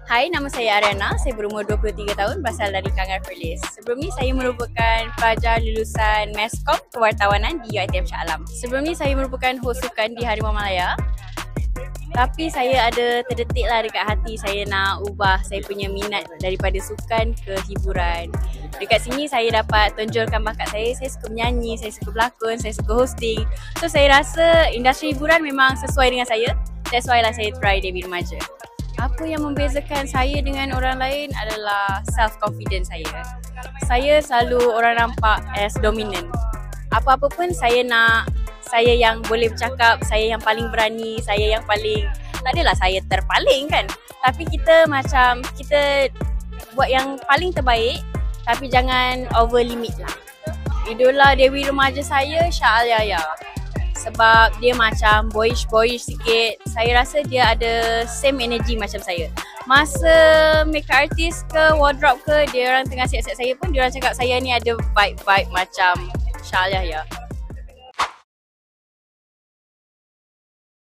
Hai, nama saya Ariana. Saya berumur 23 tahun, berasal dari Kangar Perlis. Sebelum ni saya merupakan pelajar lulusan Meskom Kewartawanan di UiTM Shah Alam. Sebelum ni saya merupakan host sukan di Harimau Malaya. Tapi saya ada terdetik lah dekat hati saya nak ubah saya punya minat daripada sukan ke hiburan. Dekat sini saya dapat tonjolkan bakat saya suka menyanyi, saya suka berlakon, saya suka hosting. So saya rasa industri hiburan memang sesuai dengan saya. That's why lah saya try Dewi Remaja. Apa yang membezakan saya dengan orang lain adalah self-confidence saya. Saya selalu orang nampak as dominant. Apa-apa pun saya nak, saya yang boleh bercakap, saya yang paling berani, saya yang paling, tak adalah saya terpaling kan. Tapi kita buat yang paling terbaik, tapi jangan over limit lah. Idola Dewi Remaja saya Shah Alyaya. Sebab dia macam boyish sikit. Saya rasa dia ada same energy macam saya. Masa makeup artist ke wardrobe ke, dia orang tengah siap-siap saya pun, dia orang cakap saya ni ada vibe macam Shah Alyaya.